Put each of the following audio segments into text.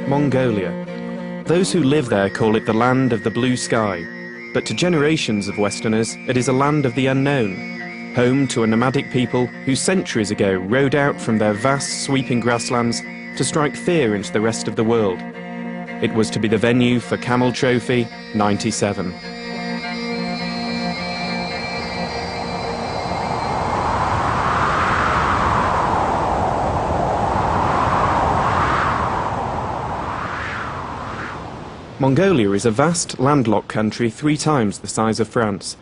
Mongolia. Those who live there call it the land of the blue sky, but to generations of Westerners, it is a land of the unknown, home to a nomadic people who centuries ago rode out from their vast sweeping grasslands to strike fear into the rest of the world. It was to be the venue for Camel Trophy 97. Mongolia is a vast, landlocked country 3 times the size of France.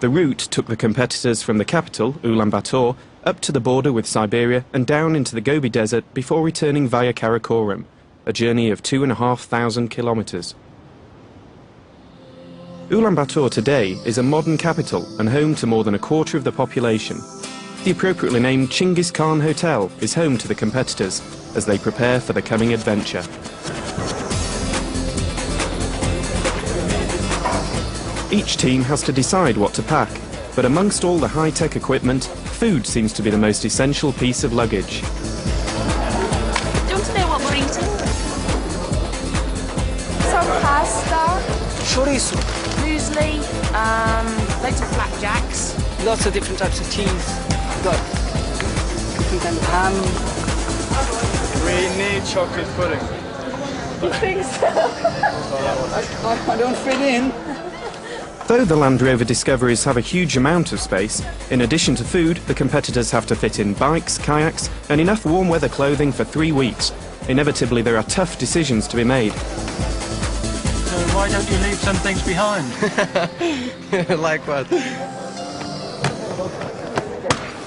The route took the competitors from the capital, Ulaanbaatar, up to the border with Siberia and down into the Gobi Desert before returning via Karakoram, a journey of 2,500 kilometers. Ulaanbaatar today is a modern capital and home to more than a quarter of the population. The appropriately named Chinggis Khan Hotel is home to the competitors as they prepare for the coming adventure. Each team has to decide what to pack, but amongst all the high-tech equipment, food seems to be the most essential piece of luggage. Do you want to know what we're eating? Some pasta. Chorizo. Muesli, loads of flapjacks. Lots of different types of cheese. We've got different kind of ham. We need chocolate pudding. You think so? I don't fit in. Though the Land Rover Discoveries have a huge amount of space, in addition to food, the competitors have to fit in bikes, kayaks, and enough warm weather clothing for 3 weeks. Inevitably, there are tough decisions to be made. So why don't you leave some things behind? Like what?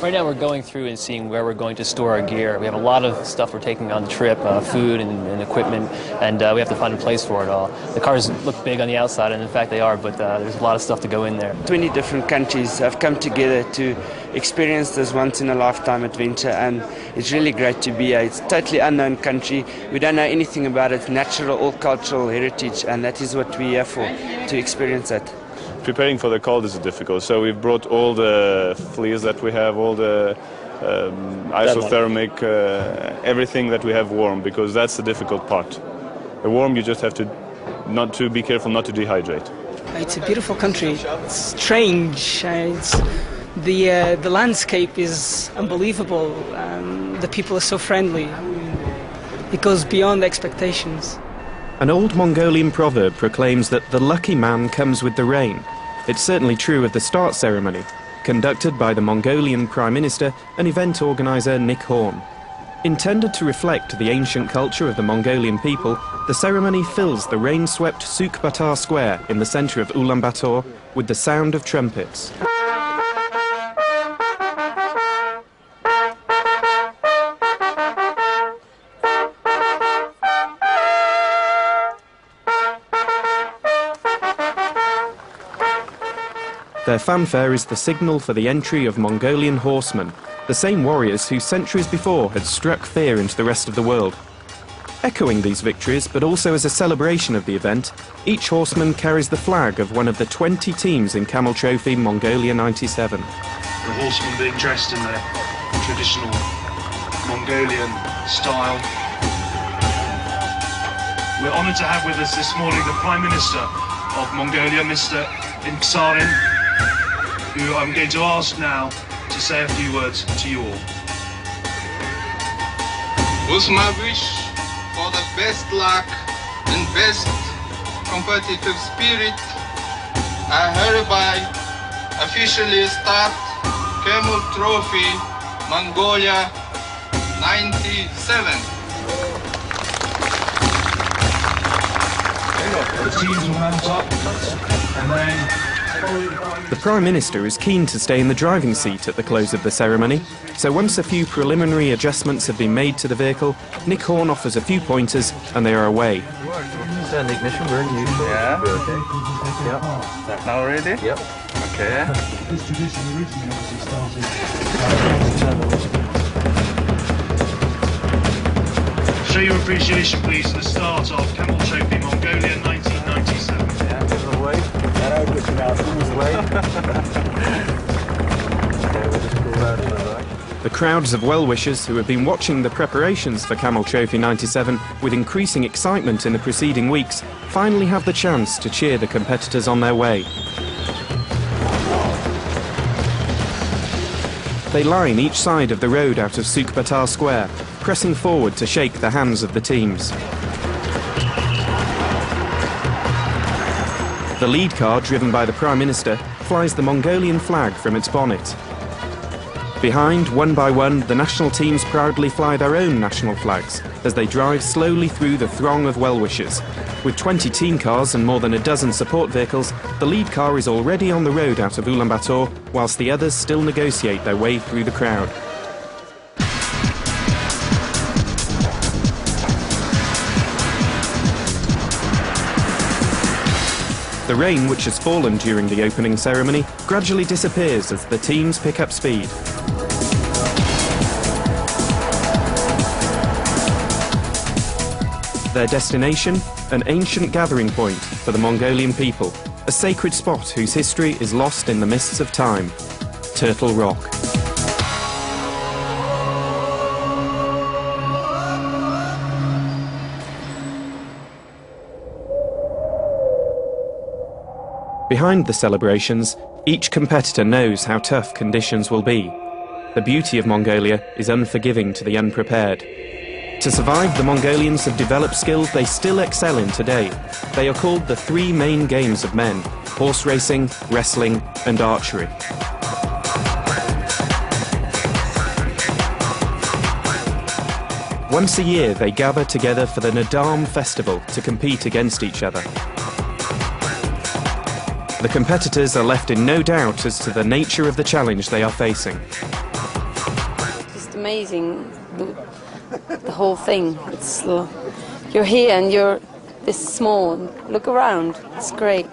Right now we're going through and seeing where we're going to store our gear. We have a lot of stuff we're taking on the trip, food and equipment, and we have to find a place for it all. The cars look big on the outside, and in fact they are, but there's a lot of stuff to go in there. 20 different countries have come together to experience this once-in-a-lifetime adventure, and it's really great to be here. It's a totally unknown country. We don't know anything about it, natural or cultural heritage, and that is what we're here for, to experience that. Preparing for the cold is difficult, so we've brought all the fleece that we have, all the isothermic, everything that we have warm, because that's the difficult part. The warm, you just have to be careful not to dehydrate. It's a beautiful country. It's strange. The landscape is unbelievable. The people are so friendly. It goes beyond expectations. An old Mongolian proverb proclaims that the lucky man comes with the rain. It's certainly true of the start ceremony, conducted by the Mongolian Prime Minister and event organizer Nikos. Intended to reflect the ancient culture of the Mongolian people, the ceremony fills the rain-swept Suk-Batar Square in the center of Ulaanbaatar with the sound of trumpets. Their fanfare is the signal for the entry of Mongolian horsemen, the same warriors who centuries before had struck fear into the rest of the world. Echoing these victories, but also as a celebration of the event, each horseman carries the flag of one of the 20 teams in Camel Trophy Mongolia 97. The horsemen being dressed in their traditional Mongolian style. We're honoured to have with us this morning the Prime Minister of Mongolia, Mr. Imksarin, who I'm going to ask now to say a few words to you all. With my wish for the best luck and best competitive spirit, I hereby officially start Camel Trophy Mongolia 97. The teams will mount up and then... The Prime Minister is keen to stay in the driving seat at the close of the ceremony, so once a few preliminary adjustments have been made to the vehicle, Nikos offers a few pointers and they are away. Turn the ignition, we're in neutral. Yeah. Okay. Yep. Now ready? Yep. Okay. This tradition originally obviously started. Show your appreciation, please, for the start of Camel Trophy Mongolia 1997. Yeah, give it away. That way. Okay, we'll just pull that in the back. The crowds of well-wishers who have been watching the preparations for Camel Trophy 97 with increasing excitement in the preceding weeks finally have the chance to cheer the competitors on their way. They line each side of the road out of Sukbatar Square, pressing forward to shake the hands of the teams. The lead car, driven by the Prime Minister, flies the Mongolian flag from its bonnet. Behind, one by one, the national teams proudly fly their own national flags as they drive slowly through the throng of well-wishers. With 20 team cars and more than a dozen support vehicles, the lead car is already on the road out of Ulaanbaatar, whilst the others still negotiate their way through the crowd. The rain, which has fallen during the opening ceremony, gradually disappears as the teams pick up speed. Their destination, an ancient gathering point for the Mongolian people, a sacred spot whose history is lost in the mists of time, Turtle Rock. Behind the celebrations, each competitor knows how tough conditions will be. The beauty of Mongolia is unforgiving to the unprepared. To survive, the Mongolians have developed skills they still excel in today. They are called the three main games of men: horse racing, wrestling, and archery. Once a year, they gather together for the Nadam festival to compete against each other. The competitors are left in no doubt as to the nature of the challenge they are facing. Just amazing, the whole thing. It's you're here and you're this small. Look around, it's great.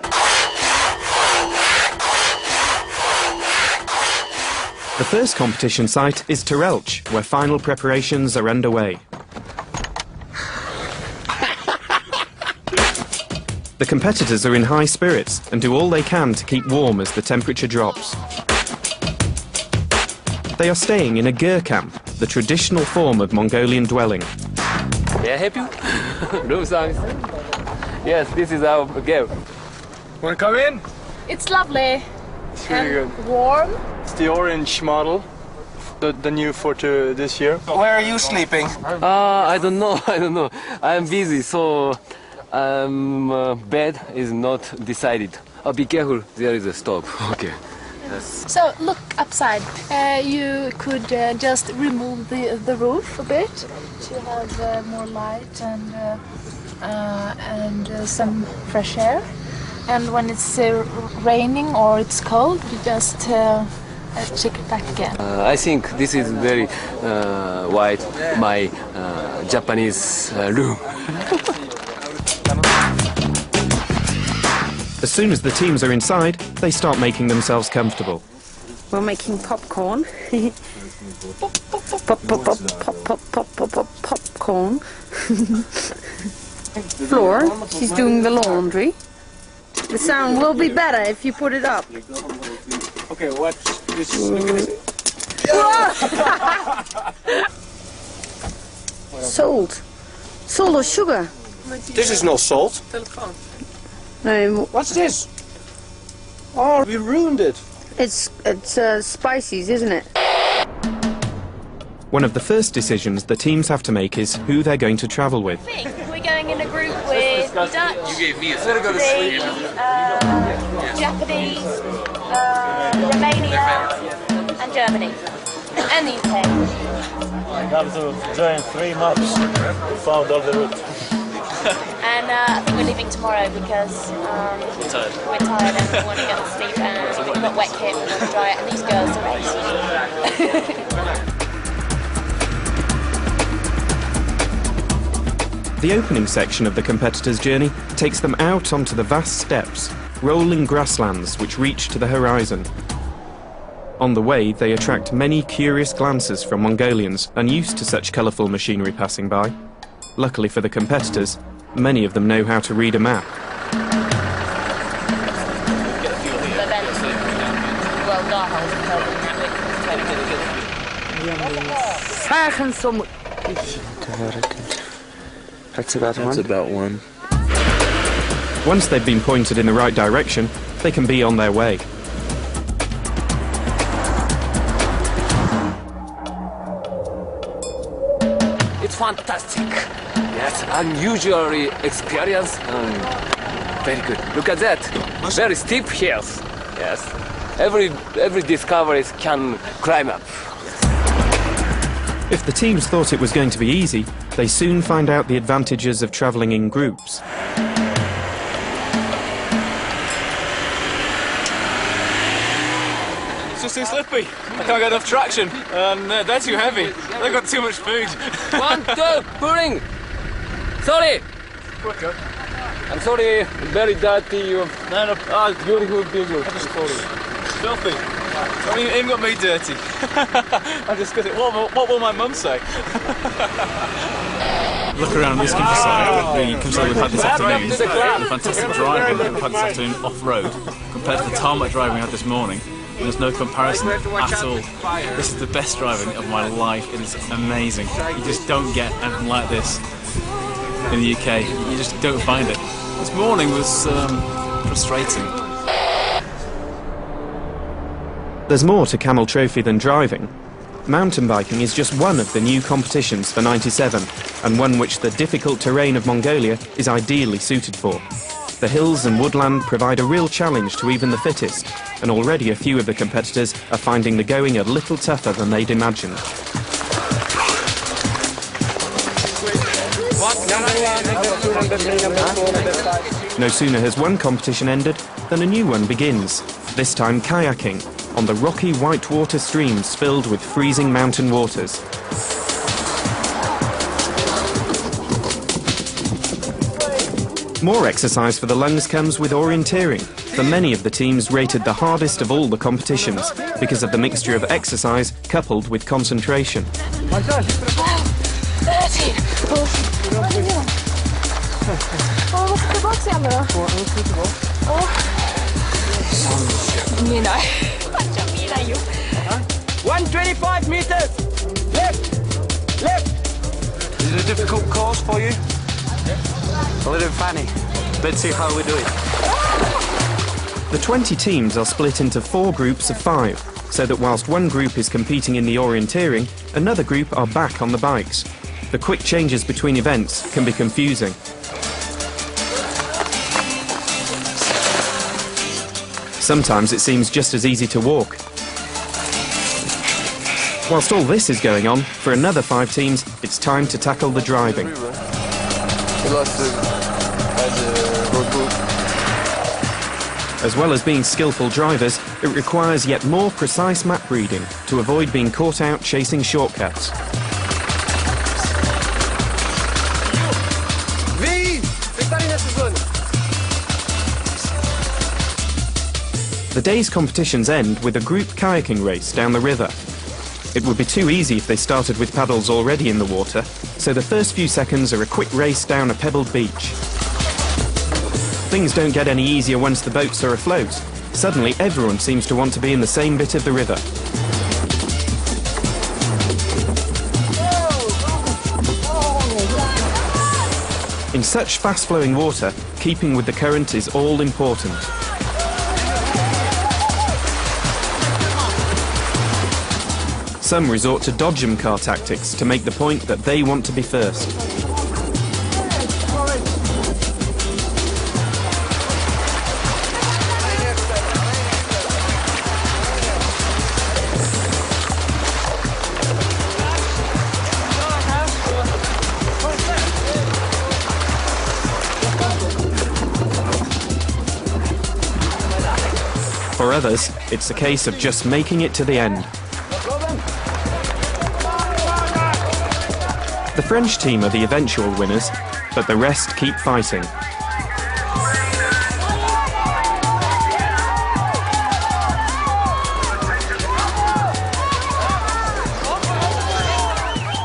The first competition site is Terelch, where final preparations are underway. The competitors are in high spirits and do all they can to keep warm as the temperature drops. They are staying in a ger camp, the traditional form of Mongolian dwelling. May I help you? No thanks. Yes, this is our game. Want to come in? It's lovely. It's really good. Warm. It's the orange model, the new for this year. Where are you sleeping? I don't know. I'm busy, so bed is not decided. Be careful, there is a stop. Okay. So look upside. You could just remove the roof a bit to have more light and some fresh air. And when it's raining or it's cold, you just check it back again. I think this is very white, my Japanese room. As soon as the teams are inside, they start making themselves comfortable. We're making popcorn. Popcorn. Floor, she's doing the laundry. The sound will be better if you put it up. Okay, watch this. Look at this. Salt. Salt or sugar? This is no salt. No. What's this? Oh, we ruined it. It's spices, isn't it? One of the first decisions the teams have to make is who they're going to travel with. We're going in a group with the Dutch, the Japanese, Romania, and Germany, and the UK. I have to join 3 maps. Found all the route. And I think we're leaving tomorrow because we're tired and we want to get to sleep, and we've got wet kit, we want to dry it, and these girls are ready. The opening section of the competitors' journey takes them out onto the vast steppes, rolling grasslands which reach to the horizon. On the way, they attract many curious glances from Mongolians unused to such colourful machinery passing by. Luckily for the competitors, many of them know how to read a map. That's about one. That's about one. Once they've been pointed in the right direction, they can be on their way. It's fantastic. Yes, unusual experience. Very good. Look at that. Very steep hills. Yes. Every discovery can climb up. If the teams thought it was going to be easy, they soon find out the advantages of travelling in groups. It's just too slippy. I can't get enough traction, and they're too heavy. They've got too much food. 1, 2, pulling. Sorry. Quicker. I'm sorry. Very dirty. No, it's beautiful people. Filthy. I mean, you even got me dirty. I discuss it. What will my mum say? Look around this countryside, the countryside we've had this afternoon, the fantastic driving that we've had this afternoon off-road, compared to the tarmac driving we had this morning. There's no comparison at all. This is the best driving of my life. It is amazing. You just don't get anything like this in the UK. You just don't find it. This morning was frustrating. There's more to Camel Trophy than driving. Mountain biking is just one of the new competitions for '97, and one which the difficult terrain of Mongolia is ideally suited for. The hills and woodland provide a real challenge to even the fittest, and already a few of the competitors are finding the going a little tougher than they'd imagined. No sooner has one competition ended than a new one begins, this time kayaking, on the rocky whitewater streams filled with freezing mountain waters. More exercise for the lungs comes with orienteering, for many of the teams rated the hardest of all the competitions because of the mixture of exercise coupled with concentration. 13. Mina. 125 meters! Left! Left! Is it a difficult course for you? A little funny. Let's see how we do it. The 20 teams are split into 4 groups of 5, so that whilst one group is competing in the orienteering, another group are back on the bikes. The quick changes between events can be confusing. Sometimes it seems just as easy to walk. Whilst all this is going on, for another 5 teams, it's time to tackle the driving. As well as being skillful drivers, it requires yet more precise map reading to avoid being caught out chasing shortcuts. The day's competitions end with a group kayaking race down the river. It would be too easy if they started with paddles already in the water, so the first few seconds are a quick race down a pebbled beach. Things don't get any easier once the boats are afloat. Suddenly everyone seems to want to be in the same bit of the river. In such fast-flowing water, keeping with the current is all important. Some resort to dodgem car tactics to make the point that they want to be first. For others, it's a case of just making it to the end. The French team are the eventual winners, but the rest keep fighting.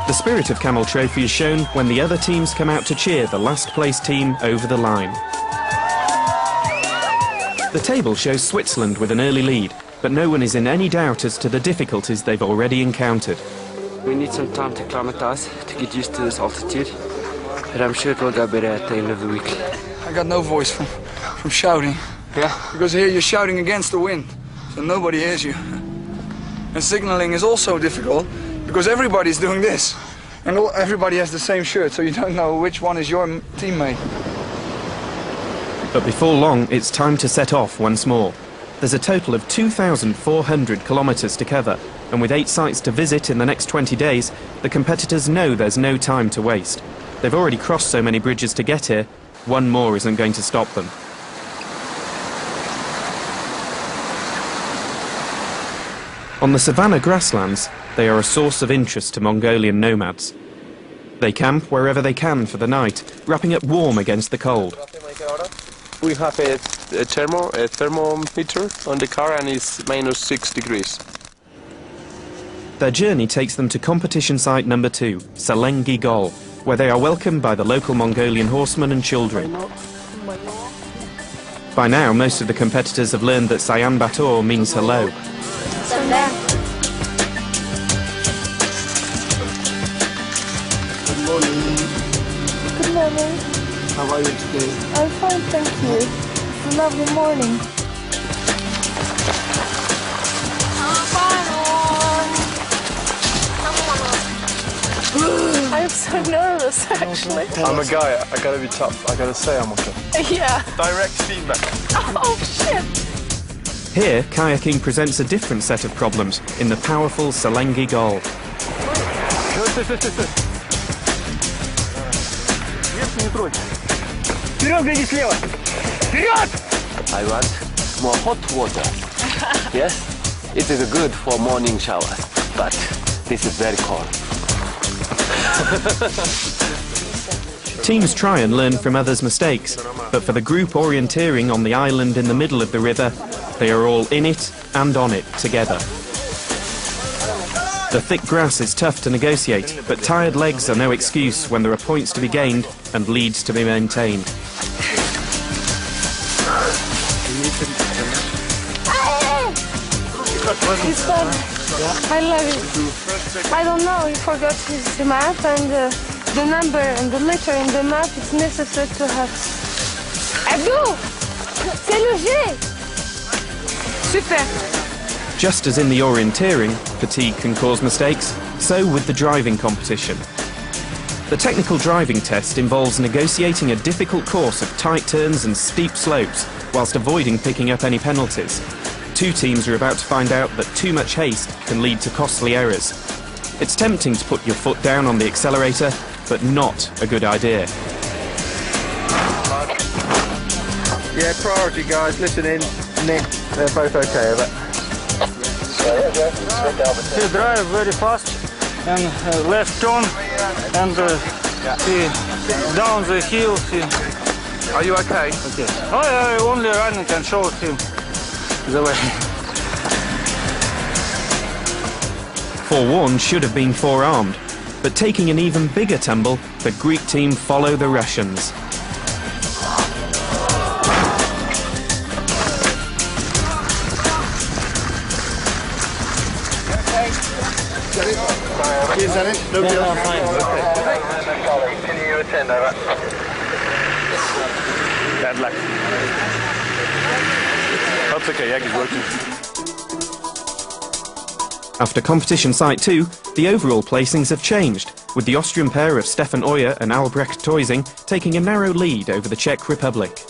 The spirit of Camel Trophy is shown when the other teams come out to cheer the last place team over the line. The table shows Switzerland with an early lead, but no one is in any doubt as to the difficulties they've already encountered. We need some time to acclimatise, to get used to this altitude, but I'm sure it will go better at the end of the week. I got no voice from shouting. Yeah? Because here you're shouting against the wind, so nobody hears you. And signalling is also difficult, because everybody's doing this. And everybody has the same shirt, so you don't know which one is your teammate. But before long, it's time to set off once more. There's a total of 2,400 kilometres to cover, and with 8 sites to visit in the next 20 days, the competitors know there's no time to waste. They've already crossed so many bridges to get here, one more isn't going to stop them. On the savannah grasslands, they are a source of interest to Mongolian nomads. They camp wherever they can for the night, wrapping up warm against the cold. We have a thermometer on the car and it's -6 degrees. Their journey takes them to competition site number 2, Salengi Gol, where they are welcomed by the local Mongolian horsemen and children. By now, most of the competitors have learned that Sayan Bator means hello. Good morning. Good morning. How are you today? I'm fine, thank you. It's a lovely morning. I'm so nervous, actually. I'm a guy, I gotta be tough. I gotta say I'm okay. Yeah. Direct feedback. Oh, shit. Here, kayaking presents a different set of problems in the powerful Salengi Gol. I want more hot water. Yes, it is good for morning showers, but this is very cold. Teams try and learn from others' mistakes, but for the group orienteering on the island in the middle of the river, they are all in it and on it together. The thick grass is tough to negotiate, but tired legs are no excuse when there are points to be gained and leads to be maintained. He's fun. I love it. I don't know, he forgot his map and the number and the letter in the map is necessary to have. Abdou! C'est le G! Super! Just as in the orienteering, fatigue can cause mistakes, so with the driving competition. The technical driving test involves negotiating a difficult course of tight turns and steep slopes, whilst avoiding picking up any penalties. 2 teams are about to find out that too much haste can lead to costly errors. It's tempting to put your foot down on the accelerator, but not a good idea. Yeah, priority guys, listen in. Nick, they're both okay with it. He drive very fast and left turn and he down the hill. Are you okay? Okay. I only running and show him the way. Forewarned should have been forearmed, but taking an even bigger tumble, the Greek team follow the Russians. Is that it? Nobody else? Can you attend over? Bad luck. That's okay, Yak is working. After competition site 2, the overall placings have changed, with the Austrian pair of Stefan Auer and Albnecht Thousing taking a narrow lead over the Czech Republic.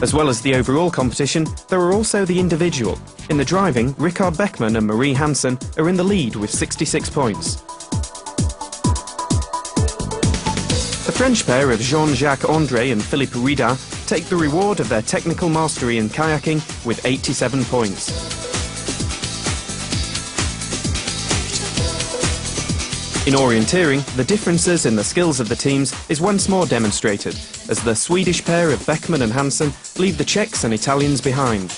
As well as the overall competition, there are also the individual. In the driving, Richard Beckman and Marie Hansen are in the lead with 66 points. The French pair of Jean-Jacques Andr and Philippe Rydin take the reward of their technical mastery in kayaking with 87 points. In orienteering, the differences in the skills of the teams is once more demonstrated, as the Swedish pair of Beckman and Hansen leave the Czechs and Italians behind.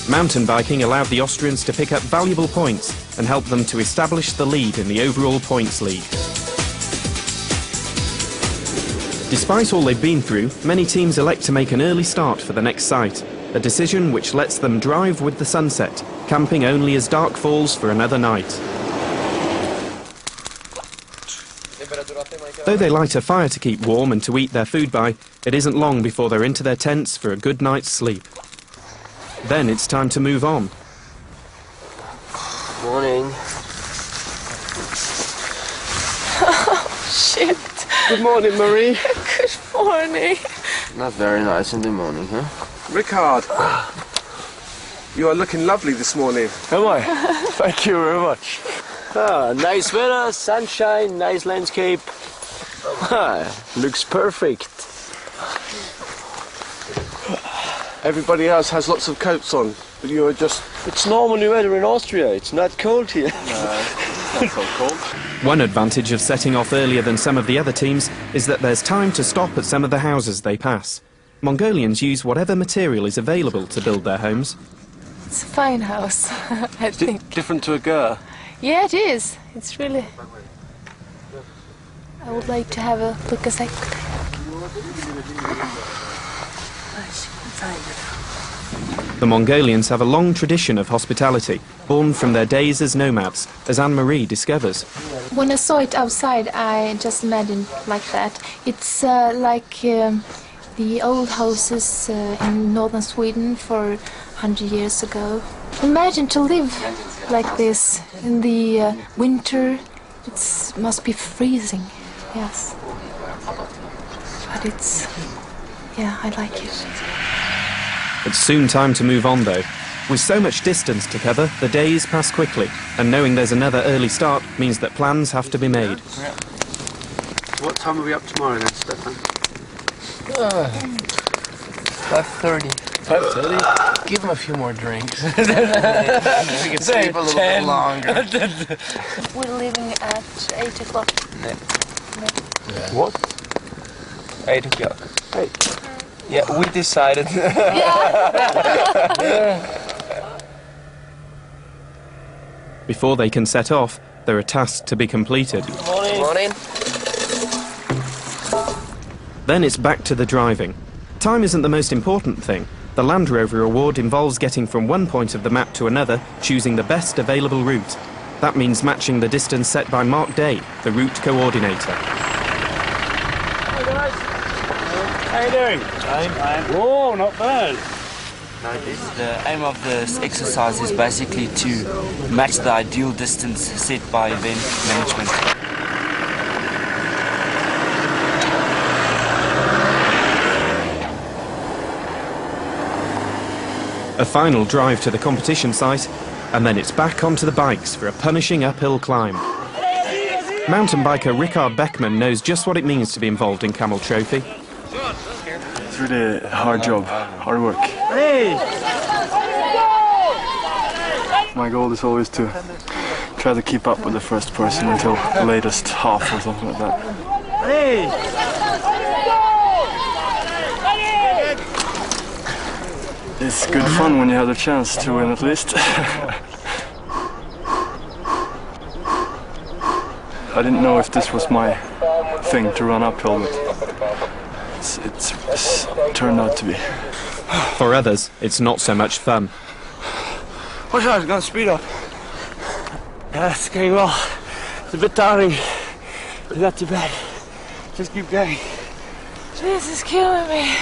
Mountain biking allowed the Austrians to pick up valuable points and help them to establish the lead in the overall points league. Despite all they've been through, many teams elect to make an early start for the next site. a decision which lets them drive with the sunset, camping only as dark falls for another night. Though they light a fire to keep warm and to eat their food by, it isn't long before they're into their tents for a good night's sleep. Then it's time to move on. Morning. Oh, shit. Good morning, Marie. Good morning. Not very nice in the morning, huh? Ricard, you are looking lovely this morning. Am I? Thank you very much. Ah, nice weather, sunshine, nice landscape. Ah, looks perfect. Everybody else has lots of coats on, but you are just... It's normally weather in Austria, it's not cold here. No, it's not so cold. One advantage of setting off earlier than some of the other teams is that there's time to stop at some of the houses they pass. Mongolians use whatever material is available to build their homes. It's a fine house, I think. Different to a Gur. Yeah, it is. It's really... I would like to have a look as I could. The Mongolians have a long tradition of hospitality, born from their days as nomads, as Anne-Marie discovers. When I saw it outside, I just imagined like that. It's like the old houses in northern Sweden for 100 years ago. Imagine to live like this in the winter. It must be freezing, yes. But it's, yeah, I like it. It's soon time to move on though. With so much distance to cover, the days pass quickly, and knowing there's another early start means that plans have to be made. What time are we up tomorrow then, Stefan? 5:30. 5:30? Give him a few more drinks. We can sleep a little bit longer. We're leaving at 8 o'clock. Yeah. What? 8 o'clock. 8. Yeah, we decided. Before they can set off, there are tasks to be completed. Morning. Morning. Then it's back to the driving. Time isn't the most important thing. The Land Rover award involves getting from one point of the map to another, choosing the best available route. That means matching the distance set by Mark Day, the route coordinator. How you doing? Oh, not bad. The aim of this exercise is basically to match the ideal distance set by event management. A final drive to the competition site, and then it's back onto the bikes for a punishing uphill climb. Mountain biker Rikard Beckman knows just what it means to be involved in Camel Trophy. It's really a hard job, hard work. My goal is always to try to keep up with the first person until the latest half or something like that. It's good fun when you have the chance to win at least. I didn't know if this was my thing to run uphill, but it's turned out to be. For others, it's not so much fun. Watch out, it's going to speed up. Yeah, it's going well. It's a bit tiring, but not too bad. Just keep going. This is killing me.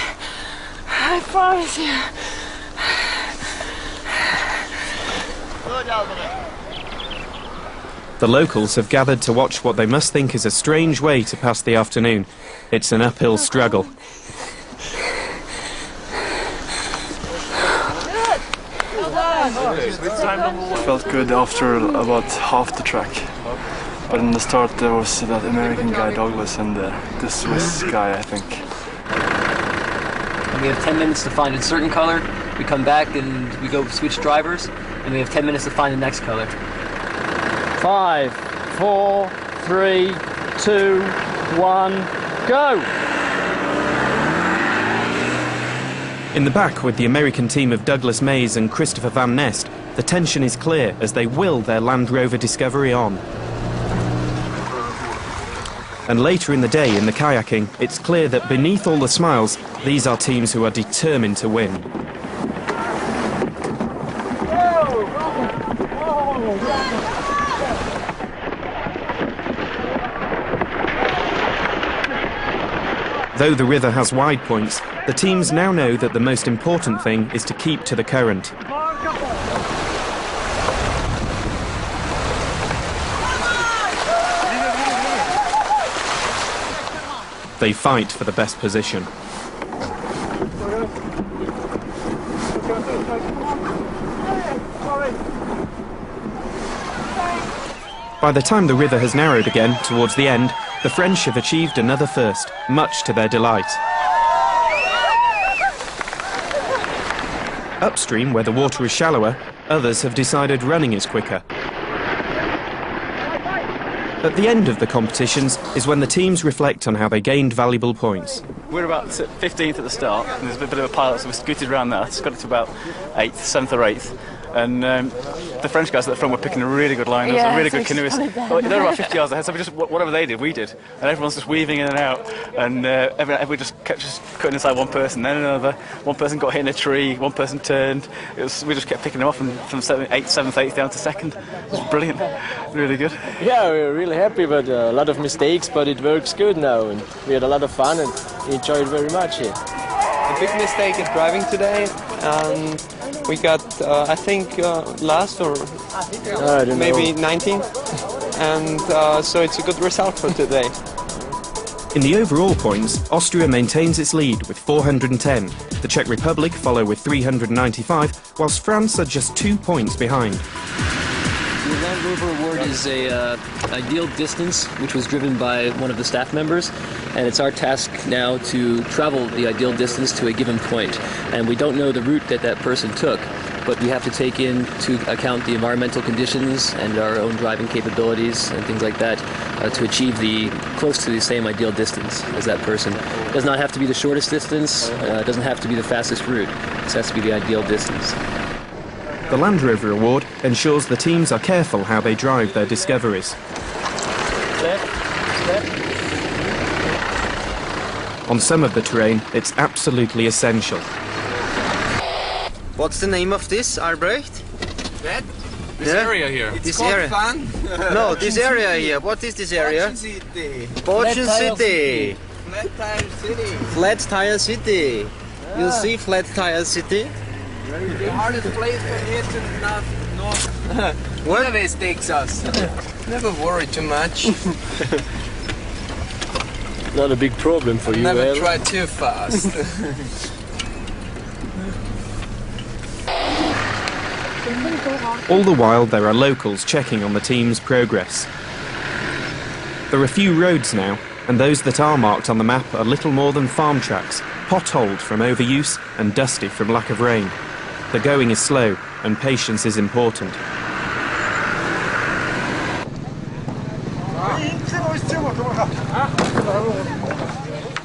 I promise you. The locals have gathered to watch what they must think is a strange way to pass the afternoon. It's an uphill struggle. It felt good after about half the track. But in the start there was that American guy Douglas and the Swiss guy, I think. And we have 10 minutes to find a certain color. We come back and we go switch drivers, and we have 10 minutes to find the next color. 5, 4, 3, 2, 1, go! In the back with the American team of Douglas Mays and Christopher Van Nest, the tension is clear as they will their Land Rover Discovery on. And later in the day in the kayaking, it's clear that beneath all the smiles, these are teams who are determined to win. Though the river has wide points, the teams now know that the most important thing is to keep to the current. They fight for the best position. By the time the river has narrowed again towards the end, the French have achieved another first, much to their delight. Upstream, where the water is shallower, others have decided running is quicker. At the end of the competitions is when the teams reflect on how they gained valuable points. We're about 15th at the start, and there's a bit of a pile, so we scooted around that. It's got it to about 8th, 7th or 8th. And the French guys at the front were picking a really good line. There was a really good canoeist. Well, they were about 50 yards ahead, so we just, whatever they did, we did. And everyone's just weaving in and out. And we just kept cutting inside one person, then another. One person got hit in a tree, one person turned. We just kept picking them off from 7th, 8th down to 2nd. It was brilliant, really good. Yeah, we were really happy, but a lot of mistakes, but it works good now. And we had a lot of fun and enjoyed very much here. A big mistake is driving today, and we got, I think, last or maybe 19th, and so it's a good result for today. In the overall points, Austria maintains its lead with 410. The Czech Republic follow with 395, whilst France are just 2 points behind. The Land Rover Award is a ideal distance which was driven by one of the staff members, and it's our task now to travel the ideal distance to a given point. And we don't know the route that that person took, but we have to take into account the environmental conditions and our own driving capabilities and things like that to achieve close to the same ideal distance as that person. It does not have to be the shortest distance, it doesn't have to be the fastest route, it has to be the ideal distance. The Land Rover Award ensures the teams are careful how they drive their discoveries. On some of the terrain, it's absolutely essential. What's the name of this, Albrecht? This area here. This area. Fun. No, this area here. What is this area? Bochum City. Flat Tire City. Flat Tire City. You see Flat Tire City? The hardest place from here to north. What? Always takes us. Never worry too much. Not a big problem for you, Never try too fast. All the while, there are locals checking on the team's progress. There are few roads now, and those that are marked on the map are little more than farm tracks, potholed from overuse and dusty from lack of rain. The going is slow, and patience is important.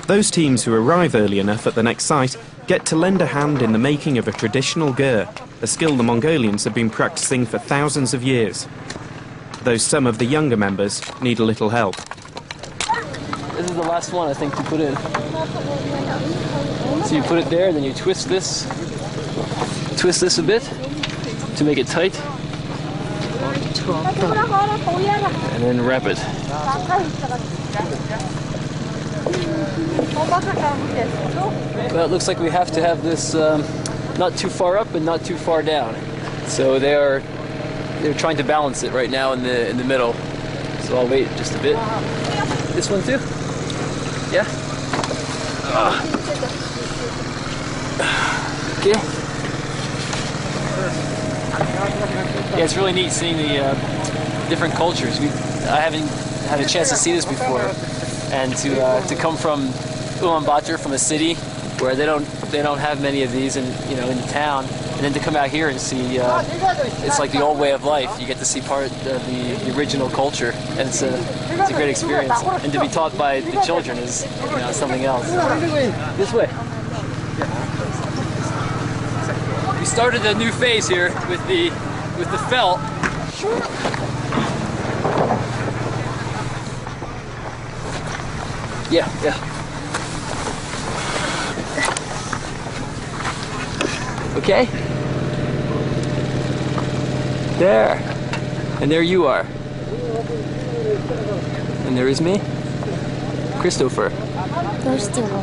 Those teams who arrive early enough at the next site get to lend a hand in the making of a traditional gur, a skill the Mongolians have been practicing for thousands of years. Though some of the younger members need a little help. This is the last one, I think, to put in. So you put it there, then you twist this a bit to make it tight, and then wrap it. Well, it looks like we have to have this not too far up and not too far down. So they're trying to balance it right now in the middle. So I'll wait just a bit. This one too? Yeah? Okay. Yeah, it's really neat seeing the different cultures. I haven't had a chance to see this before, and to come from Ulaanbaatar, from a city where they don't have many of these in the town, and then to come out here and see it's like the old way of life. You get to see part of the original culture, and it's a great experience. And to be taught by the children is something else. This way. We started a new phase here with the felt. Yeah. Okay. There. And there you are. And there is me. Christopher.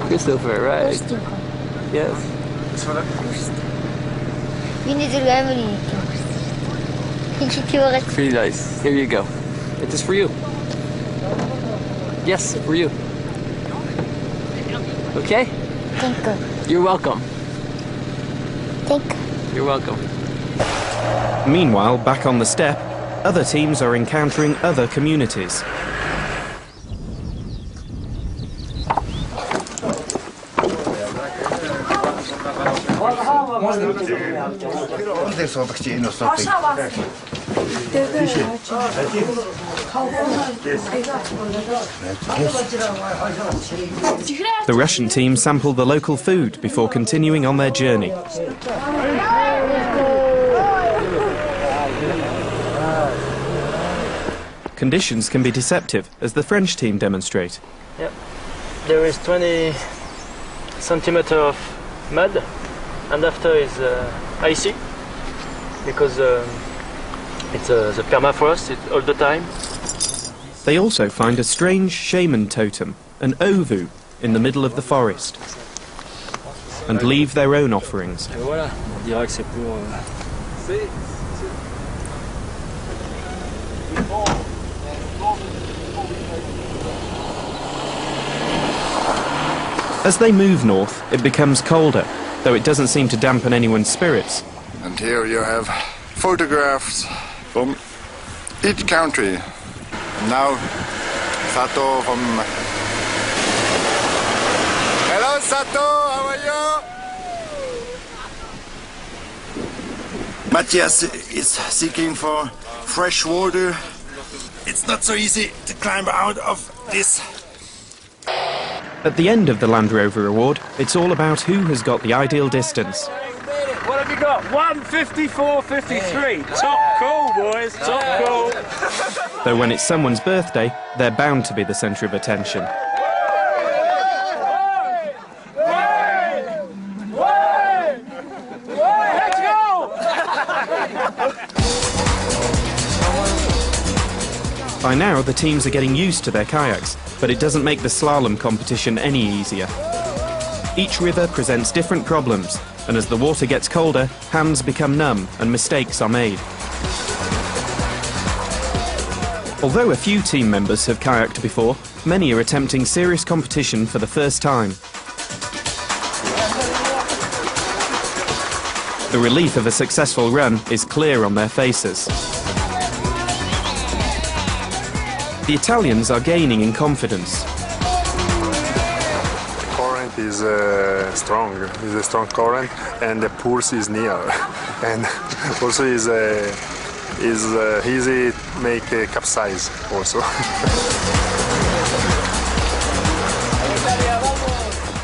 Christopher, right. Yes. Pretty nice. Here you go. It is for you. Yes, for you. Okay? Thank you. You're welcome. Thank you. You're welcome. Meanwhile, back on the steppe, other teams are encountering other communities. The Russian team sample the local food before continuing on their journey. Conditions can be deceptive, as the French team demonstrate. Yep. There is 20 centimeters of mud, and after is icy, because it's the permafrost all the time. They also find a strange shaman totem, an ovu, in the middle of the forest, and leave their own offerings. Voilà, on dirait que c'est pour... As they move north, it becomes colder, though it doesn't seem to dampen anyone's spirits. And here you have photographs from each country. And now, Sato from... Hello Sato, how are you? Matthias is seeking for fresh water. It's not so easy to climb out of this. At the end of the Land Rover Award, it's all about who has got the ideal distance. What have you got? 1:54.53. Top cool, boys. Top cool. Though when it's someone's birthday, they're bound to be the centre of attention. Let's go! By now, the teams are getting used to their kayaks, but it doesn't make the slalom competition any easier. Each river presents different problems, and as the water gets colder, hands become numb and mistakes are made. Although a few team members have kayaked before, many are attempting serious competition for the first time. The relief of a successful run is clear on their faces. The Italians are gaining in confidence. The current is strong. It's a strong current, and the pulse is near, and also is easy to make a capsize also.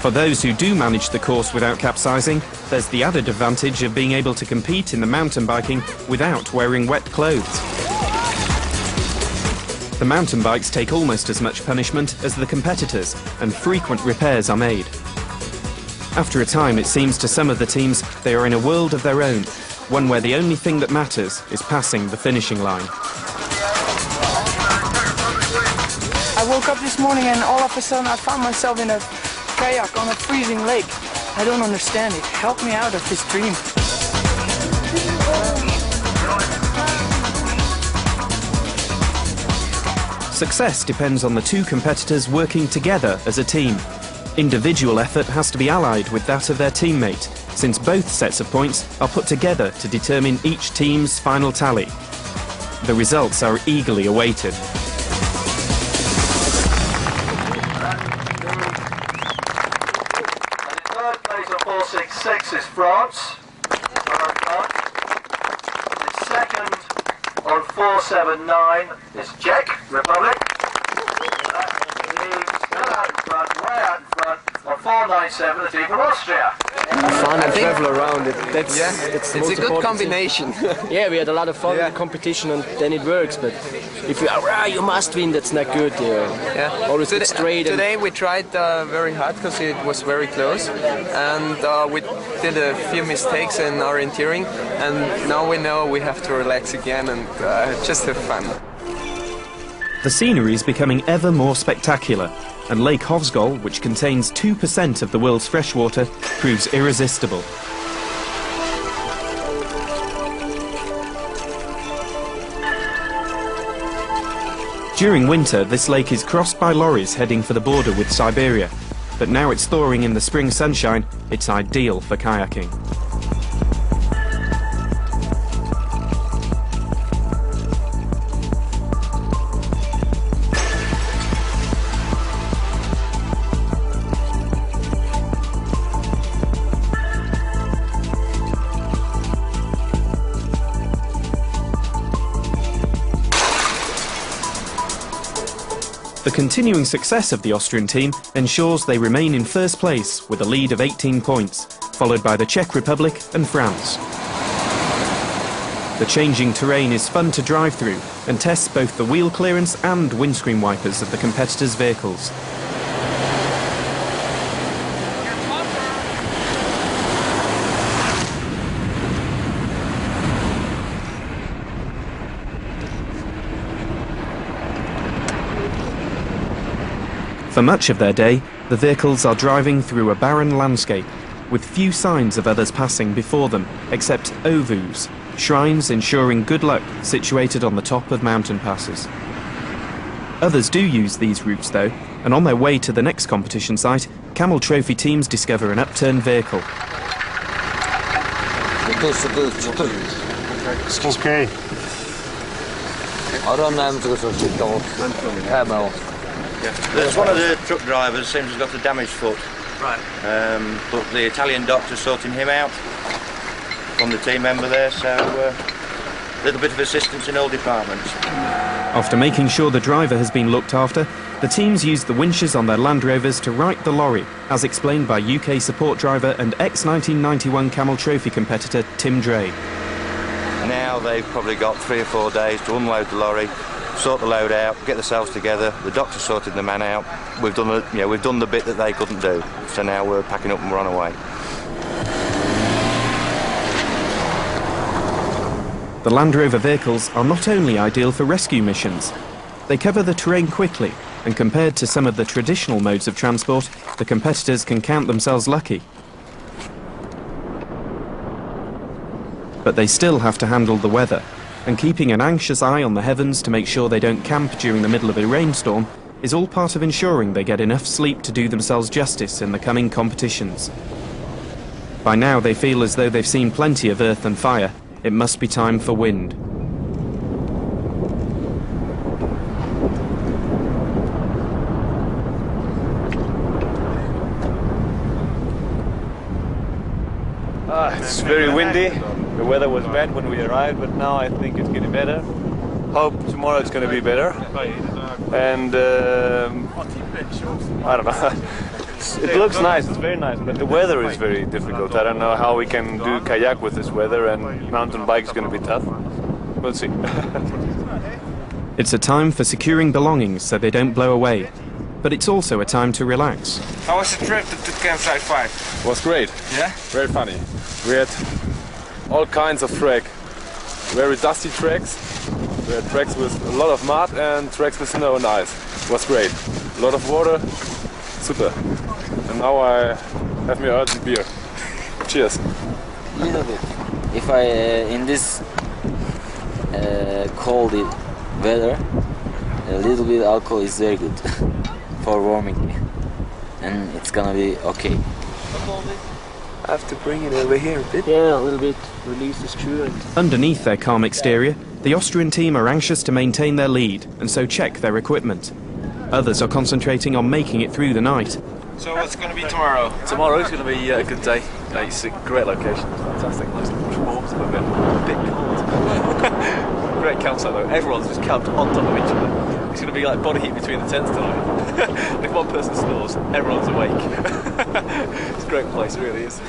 For those who do manage the course without capsizing, there's the added advantage of being able to compete in the mountain biking without wearing wet clothes. The mountain bikes take almost as much punishment as the competitors, and frequent repairs are made. After a time, it seems to some of the teams they are in a world of their own, one where the only thing that matters is passing the finishing line. I woke up this morning and all of a sudden I found myself in a kayak on a freezing lake. I don't understand it. Help me out of this dream. Success depends on the two competitors working together as a team. Individual effort has to be allied with that of their teammate, since both sets of points are put together to determine each team's final tally. The results are eagerly awaited. Third place on 466 is France. The second on 479 is Czech Republic. Way out in front on 497 the team from Austria. Fun and travel around it. That's It's a good combination. Yeah, we had a lot of fun in the competition, and then it works. But if you are, you must win, that's not good. Yeah. Always get straight. Today we tried very hard because it was very close, and we did a few mistakes in orienteering, and now we know we have to relax again and just have fun. The scenery is becoming ever more spectacular, and Lake Hovsgol, which contains 2% of the world's freshwater, proves irresistible. During winter, this lake is crossed by lorries heading for the border with Siberia, but now it's thawing in the spring sunshine, it's ideal for kayaking. The continuing success of the Austrian team ensures they remain in first place with a lead of 18 points, followed by the Czech Republic and France. The changing terrain is fun to drive through and tests both the wheel clearance and windscreen wipers of the competitors' vehicles. For much of their day, the vehicles are driving through a barren landscape, with few signs of others passing before them, except ovus, shrines ensuring good luck situated on the top of mountain passes. Others do use these routes though, and on their way to the next competition site, Camel Trophy teams discover an upturned vehicle. Okay. I don't know Camel. There's one of the truck drivers seems to have got a damaged foot. Right. But the Italian doctor's sorting him out from the team member there, so a little bit of assistance in all departments. After making sure the driver has been looked after, the teams use the winches on their Land Rovers to right the lorry, as explained by UK support driver and ex-1991 Camel Trophy competitor Tim Dre. Now they've probably got 3 or 4 days to unload the lorry, sort the load out, get themselves together. The doctor sorted the man out. We've done the bit that they couldn't do. So now we're packing up and we're on our way. The Land Rover vehicles are not only ideal for rescue missions, they cover the terrain quickly, and compared to some of the traditional modes of transport, the competitors can count themselves lucky. But they still have to handle the weather, and keeping an anxious eye on the heavens to make sure they don't camp during the middle of a rainstorm is all part of ensuring they get enough sleep to do themselves justice in the coming competitions. By now they feel as though they've seen plenty of earth and fire. It must be time for wind. It's very windy. The weather was bad when we arrived, but now I think it's getting better. Hope tomorrow it's going to be better. And I don't know. It looks nice, it's very nice, but the weather is very difficult. I don't know how we can do kayak with this weather, and mountain bike is going to be tough. We'll see. It's a time for securing belongings so they don't blow away. But it's also a time to relax. How was the trip to Campsite 5? It was great. Yeah? Very funny. We had all kinds of track. Very dusty tracks. We had tracks with a lot of mud and tracks with snow and ice. It was great. A lot of water. Super. And now I have my urgent beer. Cheers. A little bit. If I in this cold weather, a little bit alcohol is very good for warming me, and it's gonna be okay. I have to bring it over here a bit. Yeah, a little bit. Release the screw. Underneath their calm exterior, the Austrian team are anxious to maintain their lead and so check their equipment. Others are concentrating on making it through the night. So what's going to be tomorrow? Tomorrow's going to be a good day. It's a great location. It's fantastic. Nice warm, a bit cold. Great campsite though. Everyone's just camped on top of each other. It's going to be like body heat between the tents tonight. If one person snores, everyone's awake. It's a great place, it really is.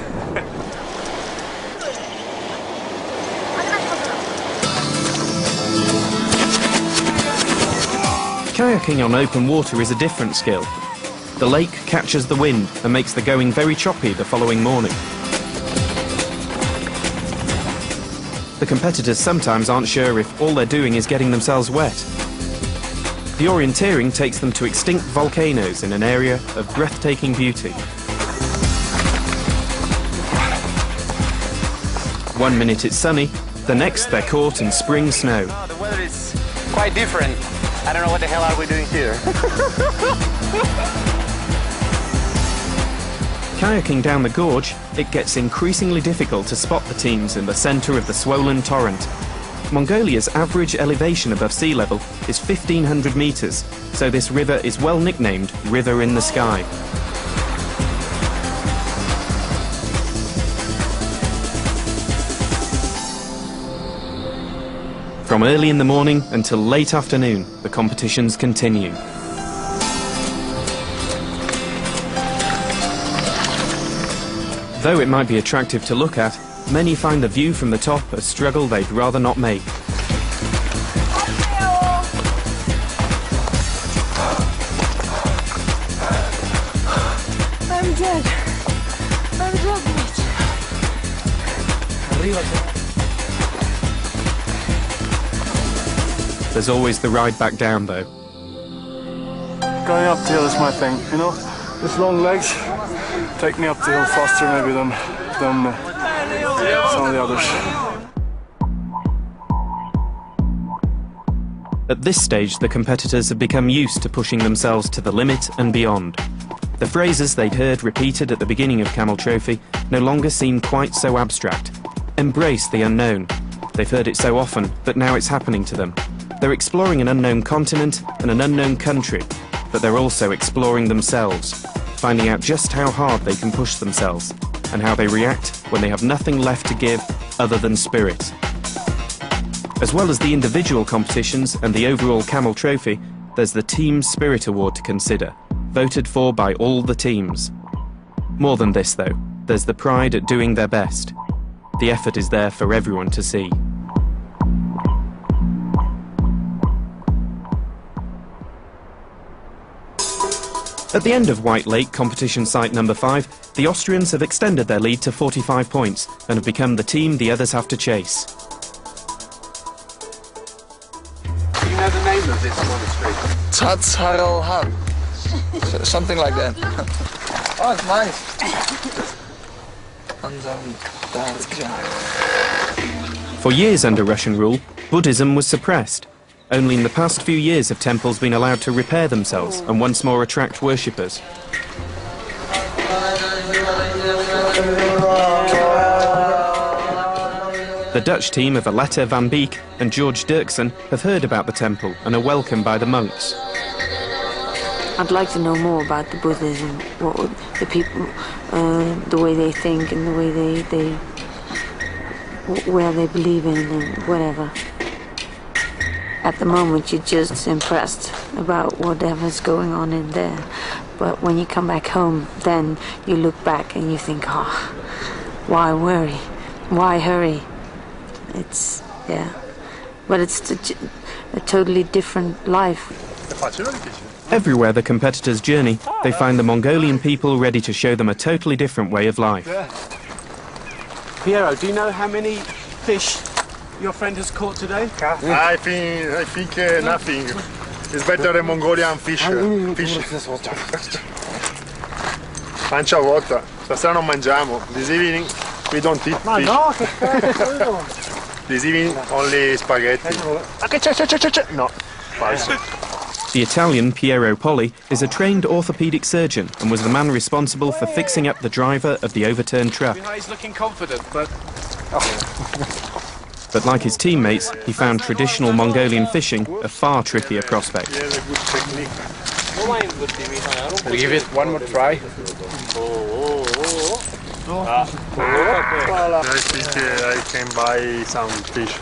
Kayaking on open water is a different skill. The lake catches the wind and makes the going very choppy the following morning. The competitors sometimes aren't sure if all they're doing is getting themselves wet. The orienteering takes them to extinct volcanoes in an area of breathtaking beauty. 1 minute it's sunny, the next they're caught in spring snow. Oh, the weather is quite different. I don't know what the hell are we doing here. Kayaking down the gorge, it gets increasingly difficult to spot the teams in the centre of the swollen torrent. Mongolia's average elevation above sea level is 1,500 metres, so this river is well nicknamed River in the Sky. From early in the morning until late afternoon, the competitions continue. Though it might be attractive to look at, many find the view from the top a struggle they'd rather not make. I'm dead. I'm dead, bitch. There's always the ride back down, though. Going up the hill is my thing, you know? These long legs take me up the hill faster maybe than some of the others. At this stage, the competitors have become used to pushing themselves to the limit and beyond. The phrases they'd heard repeated at the beginning of Camel Trophy no longer seem quite so abstract. Embrace the unknown. They've heard it so often, but now it's happening to them. They're exploring an unknown continent and an unknown country, but they're also exploring themselves, finding out just how hard they can push themselves, and how they react when they have nothing left to give other than spirit. As well as the individual competitions and the overall Camel Trophy, there's the Team Spirit Award to consider, voted for by all the teams. More than this, though, there's the pride at doing their best. The effort is there for everyone to see. At the end of White Lake competition site number 5, the Austrians have extended their lead to 45 points and have become the team the others have to chase. Do you know the name of this monastery? Tatsharalhan. Something like that. Oh, it's nice. For years under Russian rule, Buddhism was suppressed. Only in the past few years have temples been allowed to repair themselves and once more attract worshippers. The Dutch team of Aletta van Beeck and George Derksen have heard about the temple and are welcomed by the monks. I'd like to know more about the Buddhism, what the people, the way they think and the way they where they believe in and whatever. At the moment you're just impressed about whatever's going on in there. But when you come back home, then you look back and you think, oh, why worry? Why hurry? It's, yeah. But it's a totally different life. Everywhere the competitors journey, they find the Mongolian people ready to show them a totally different way of life. Piero, do you know how many fish your friend has caught today? I think nothing. It's better than Mongolian fish. Pancia vuota. Stasera non mangiamo. This evening we don't eat fish. This evening only spaghetti. No, falso. The Italian Piero Poli is a trained orthopaedic surgeon and was the man responsible for fixing up the driver of the overturned truck. He's looking confident, but... But like his teammates, he found traditional Mongolian fishing a far trickier prospect. He has a good technique. We'll give it one more try. I think I can buy some fish.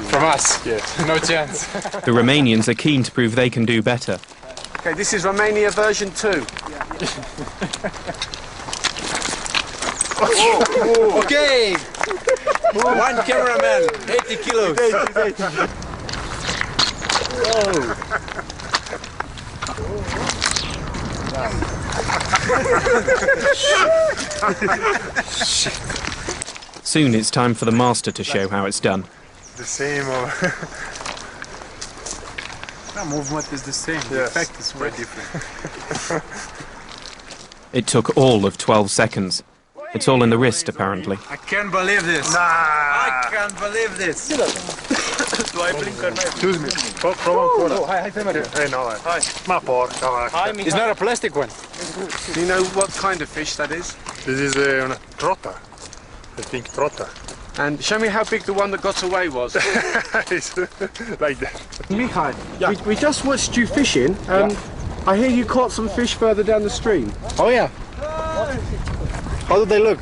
From us? Yes. No chance. The Romanians are keen to prove they can do better. Okay, this is Romania version 2. Okay! One cameraman, 80 kilos. Soon it's time for the master to show how it's done. The same. The movement is the same. The effect is very different. It took all of 12 seconds. It's all in the wrist, apparently. I can't believe this. I can't believe this. Do I blink or not? Excuse me. It's not a plastic one. Do you know what kind of fish that is? This is a trotta. I think trotta. And show me how big the one that got away was. It's like that. Micael, we just watched you fishing. I hear you caught some fish further down the stream. Oh yeah. How did they look?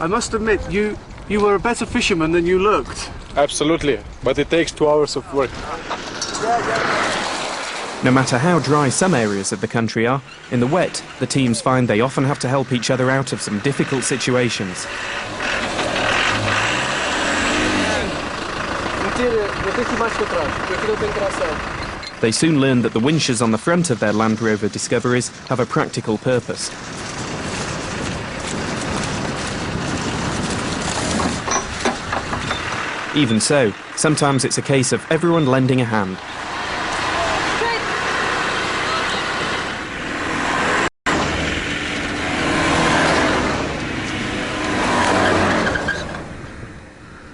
I must admit, you were a better fisherman than you looked. Absolutely, but it takes 2 hours of work. No matter how dry some areas of the country are, in the wet, the teams find they often have to help each other out of some difficult situations. They soon learn that the winches on the front of their Land Rover Discoveries have a practical purpose. Even so, sometimes it's a case of everyone lending a hand.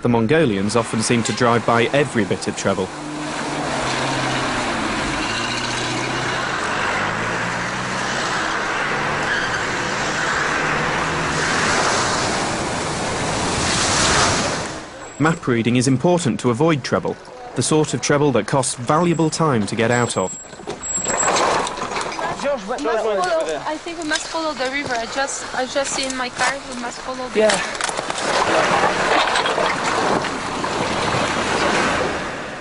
The Mongolians often seem to drive by every bit of trouble. Map reading is important to avoid trouble, the sort of trouble that costs valuable time to get out of. I think we must follow the river. I just see in my car we must follow the river.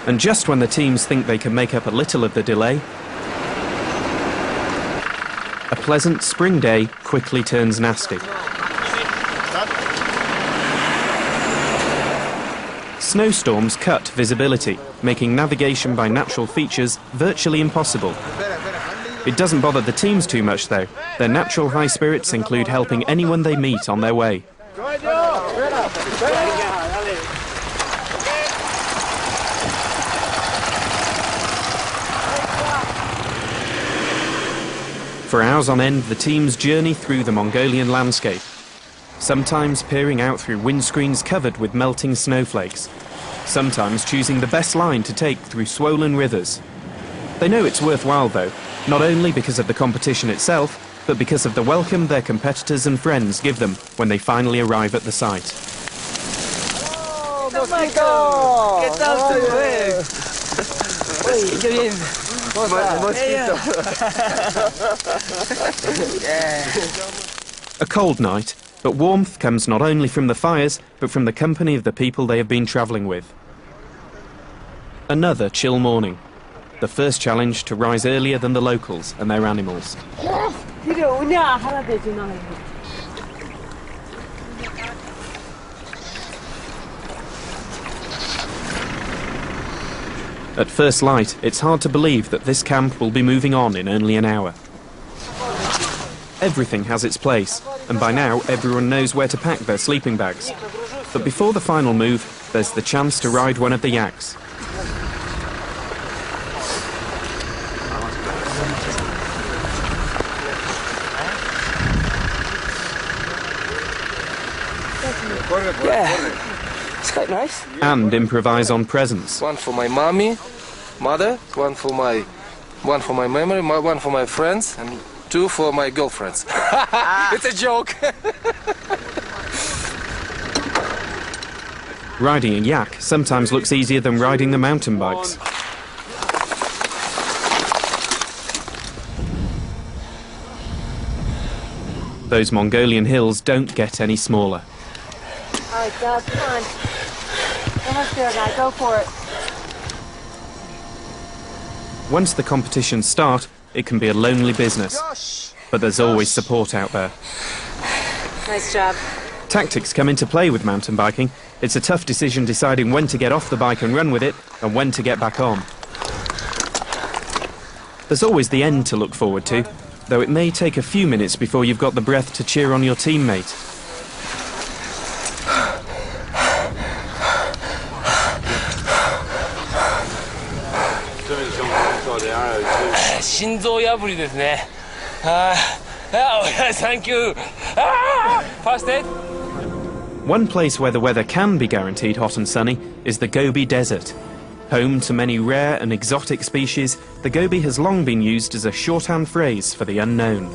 And just when the teams think they can make up a little of the delay, a pleasant spring day quickly turns nasty. Snowstorms cut visibility, making navigation by natural features virtually impossible. It doesn't bother the teams too much though. Their natural high spirits include helping anyone they meet on their way. For hours on end, the teams journey through the Mongolian landscape, sometimes peering out through windscreens covered with melting snowflakes, sometimes choosing the best line to take through swollen rivers. They know it's worthwhile though, not only because of the competition itself, but because of the welcome their competitors and friends give them when they finally arrive at the site. Oh, mosquito! ¿Qué tal tu bebé? Uy, qué bien. A cold night, but warmth comes not only from the fires, but from the company of the people they have been travelling with. Another chill morning. The first challenge to rise earlier than the locals and their animals. At first light, it's hard to believe that this camp will be moving on in only an hour. Everything has its place, and by now everyone knows where to pack their sleeping bags. But before the final move, there's the chance to ride one of the yaks. Yeah, it's quite nice. And improvise on presents. One for my mother, one for my memory, one for my friends, and 2 for my girlfriends. It's a joke. Riding a yak sometimes looks easier than riding the mountain bikes. Those Mongolian hills don't get any smaller. All right, Dad, come on. Almost there, guy. Go for it. Once the competitions start, it can be a lonely business. But there's always support out there. Nice job. Tactics come into play with mountain biking. It's a tough decision deciding when to get off the bike and run with it, and when to get back on. There's always the end to look forward to, though it may take a few minutes before you've got the breath to cheer on your teammate. 心臓破りですね。Thank you. First aid. One place where the weather can be guaranteed hot and sunny is the Gobi Desert. Home to many rare and exotic species, the Gobi has long been used as a shorthand phrase for the unknown.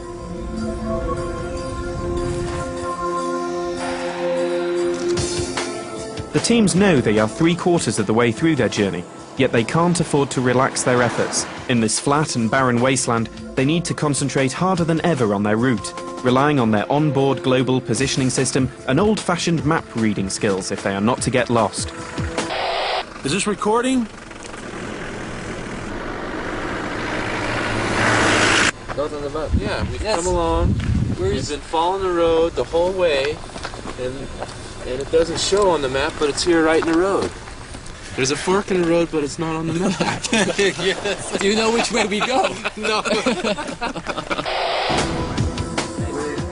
The teams know they are 3/4 of the way through their journey, yet they can't afford to relax their efforts. In this flat and barren wasteland, they need to concentrate harder than ever on their route, relying on their onboard global positioning system and old-fashioned map reading skills if they are not to get lost. Is this recording? Goes on the map. Yeah, we've come along. We've been following the road the whole way, and it doesn't show on the map, but it's here right in the road. There's a fork in the road, but it's not on the map. Yes. Do you know which way we go? No.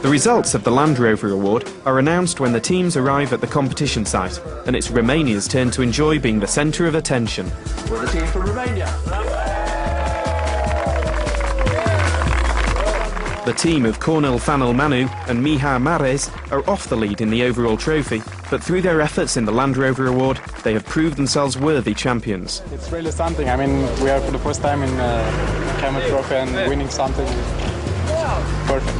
The results of the Land Rover Award are announced when the teams arrive at the competition site, and it's Romania's turn to enjoy being the centre of attention. We're the team from Romania. The team of Cornel Fanel Manu and Miha Mares are off the lead in the overall trophy, but through their efforts in the Land Rover Award, they have proved themselves worthy champions. It's really something. I mean, we are for the first time in Camel Trophy and winning something perfect.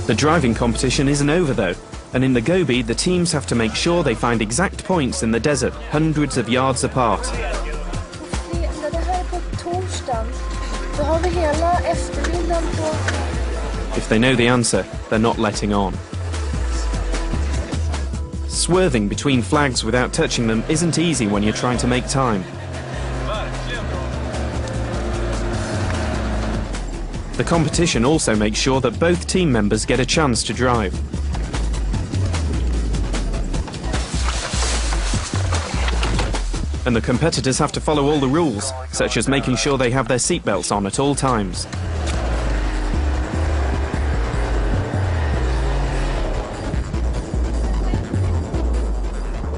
The driving competition isn't over though, and in the Gobi the teams have to make sure they find exact points in the desert, hundreds of yards apart. If they know the answer, they're not letting on. Swerving between flags without touching them isn't easy when you're trying to make time. The competition also makes sure that both team members get a chance to drive. And the competitors have to follow all the rules, such as making sure they have their seatbelts on at all times.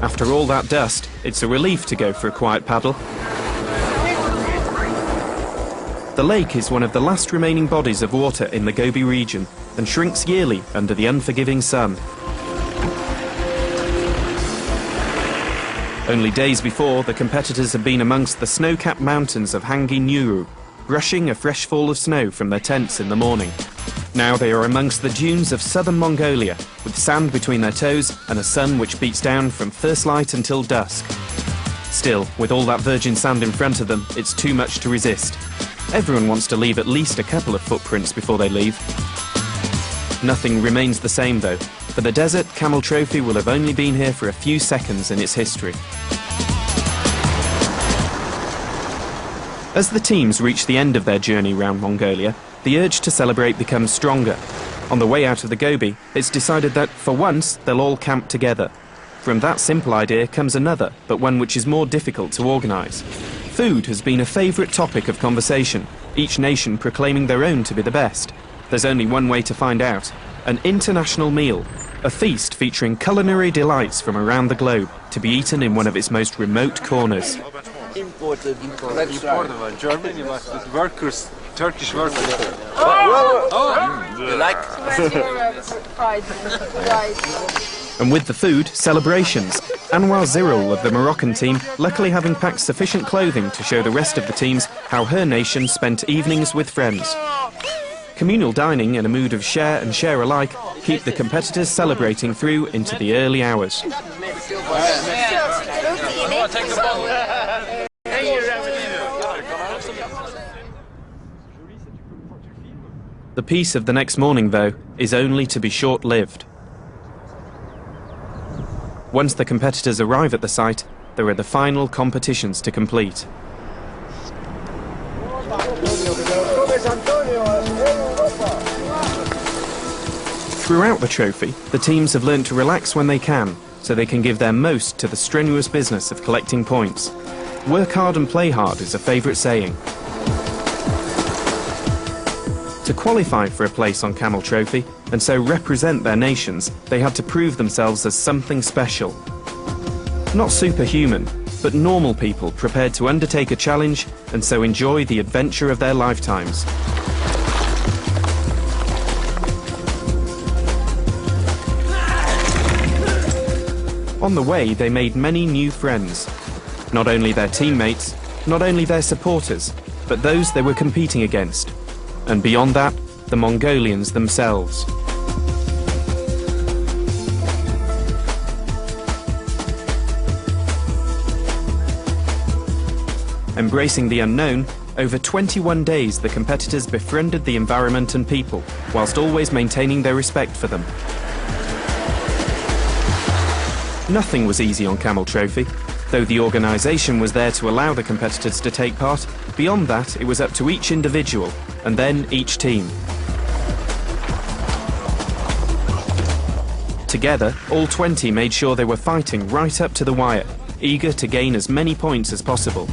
After all that dust, it's a relief to go for a quiet paddle. The lake is one of the last remaining bodies of water in the Gobi region and shrinks yearly under the unforgiving sun. Only days before, the competitors had been amongst the snow-capped mountains of Hangi Nuru, brushing a fresh fall of snow from their tents in the morning. Now they are amongst the dunes of southern Mongolia, with sand between their toes and a sun which beats down from first light until dusk. Still, with all that virgin sand in front of them, it's too much to resist. Everyone wants to leave at least a couple of footprints before they leave. Nothing remains the same though. For the Desert, Camel Trophy will have only been here for a few seconds in its history. As the teams reach the end of their journey round Mongolia, the urge to celebrate becomes stronger. On the way out of the Gobi, it's decided that, for once, they'll all camp together. From that simple idea comes another, but one which is more difficult to organise. Food has been a favourite topic of conversation, each nation proclaiming their own to be the best. There's only one way to find out: an international meal, a feast featuring culinary delights from around the globe, to be eaten in one of its most remote corners. Imported. Germany was with workers, Turkish workers. You like? And with the food, celebrations. Anwar Zirul of the Moroccan team, luckily having packed sufficient clothing to show the rest of the teams how her nation spent evenings with friends. Communal dining and a mood of share and share alike keep the competitors celebrating through into the early hours. The peace of the next morning, though, is only to be short-lived. Once the competitors arrive at the site, there are the final competitions to complete. Throughout the trophy, the teams have learned to relax when they can, so they can give their most to the strenuous business of collecting points. Work hard and play hard is a favourite saying. To qualify for a place on Camel Trophy, and so represent their nations, they had to prove themselves as something special. Not superhuman, but normal people prepared to undertake a challenge and so enjoy the adventure of their lifetimes. On the way, they made many new friends. Not only their teammates, not only their supporters, but those they were competing against. And beyond that, the Mongolians themselves. Embracing the unknown, over 21 days the competitors befriended the environment and people, whilst always maintaining their respect for them. Nothing was easy on Camel Trophy. Though the organisation was there to allow the competitors to take part, beyond that it was up to each individual, and then each team. Together, all 20 made sure they were fighting right up to the wire, eager to gain as many points as possible.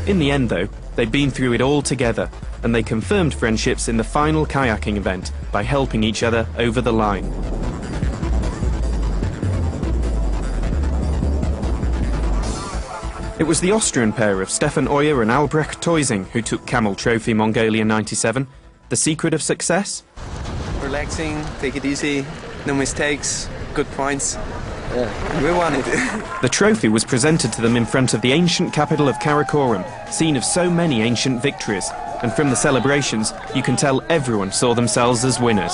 In the end though, they'd been through it all together, and they confirmed friendships in the final kayaking event by helping each other over the line. It was the Austrian pair of Stefan Auer and Albrecht Thousing who took Camel Trophy Mongolia 97. The secret of success? Relaxing, take it easy, no mistakes, good points. Yeah, we won it. The trophy was presented to them in front of the ancient capital of Karakorum, scene of so many ancient victories. And from the celebrations, you can tell everyone saw themselves as winners.